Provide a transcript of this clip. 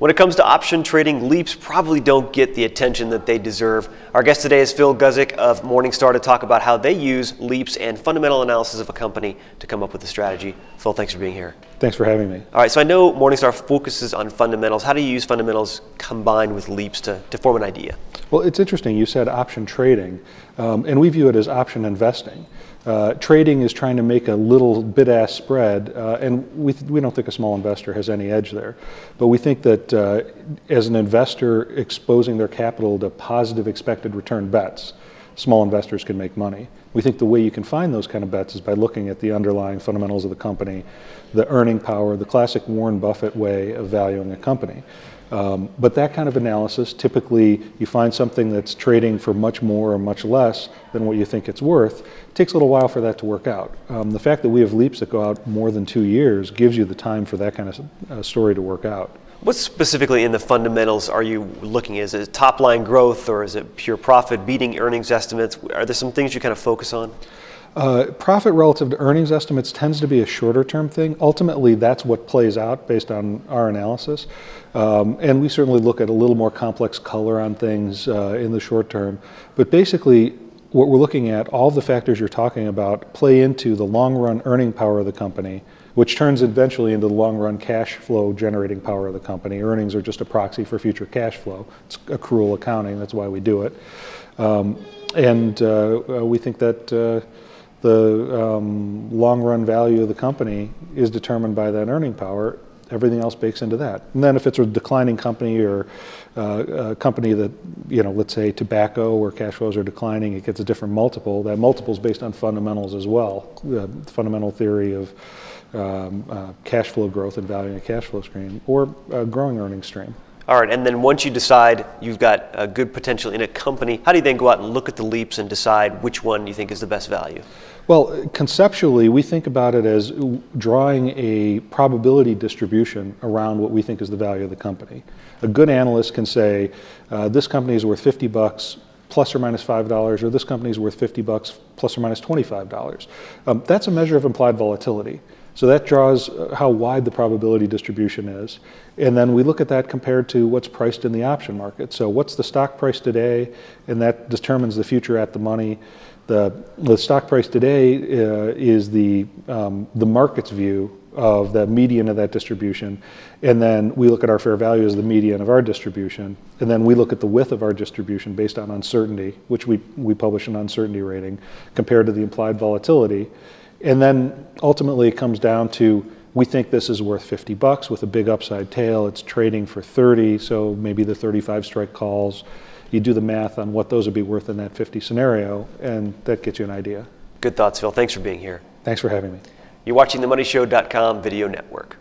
When it comes to option trading, LEAPs probably don't get the attention that they deserve. Our guest today is Phil Guzik of Morningstar to talk about how they use LEAPs and fundamental analysis of a company to come up with a strategy. Phil, thanks for being here. Thanks for having me. All right, so I know Morningstar focuses on fundamentals. How do you use fundamentals combined with LEAPs to form an idea? Well, it's interesting. You said option trading, and we view it as option investing. Trading is trying to make a little bid-ask spread, and we don't think a small investor has any edge there. But we think that as an investor exposing their capital to positive expected return bets, small investors can make money. We think the way you can find those kind of bets is by looking at the underlying fundamentals of the company, the earning power, the classic Warren Buffett way of valuing a company. But that kind of analysis, typically you find something that's trading for much more or much less than what you think it's worth. It takes a little while for that to work out. The fact that we have LEAPs that go out more than 2 years gives you the time for that kind of story to work out. What specifically in the fundamentals are you looking at? Is it top line growth or is it pure profit, beating earnings estimates? Are there some things you kind of focus on? Profit relative to earnings estimates tends to be a shorter term thing. Ultimately, that's what plays out based on our analysis. And we certainly look at a little more complex color on things in the short term. But basically, what we're looking at, all the factors you're talking about play into the long run earning power of the company, which turns eventually into the long run cash flow generating power of the company. Earnings are just a proxy for future cash flow. It's accrual accounting, that's why we do it. We think that the long run value of the company is determined by that earning power. Everything else bakes into that. And then if it's a declining company or a company that, let's say tobacco where cash flows are declining, it gets a different multiple. That multiple is based on fundamentals as well. The fundamental theory of cash flow growth and valuing a cash flow stream or a growing earnings stream. All right, and then once you decide you've got a good potential in a company, how do you then go out and look at the LEAPs and decide which one you think is the best value? Well, conceptually, we think about it as drawing a probability distribution around what we think is the value of the company. A good analyst can say, this company is worth $50 plus or minus $5, or this company is worth $50 plus or minus $25. That's a measure of implied volatility. So that draws how wide the probability distribution is. And then we look at that compared to what's priced in the option market. So what's the stock price today? And that determines the future at the money. The stock price today is the market's view of the median of that distribution. And then we look at our fair value as the median of our distribution. And then we look at the width of our distribution based on uncertainty, which we publish an uncertainty rating, compared to the implied volatility. And then ultimately it comes down to, we think this is worth $50 with a big upside tail. It's trading for 30, so maybe the 35 strike calls. You do the math on what those would be worth in that 50 scenario, and that gets you an idea. Good thoughts, Phil. Thanks for being here. Thanks for having me. You're watching the MoneyShow.com video network.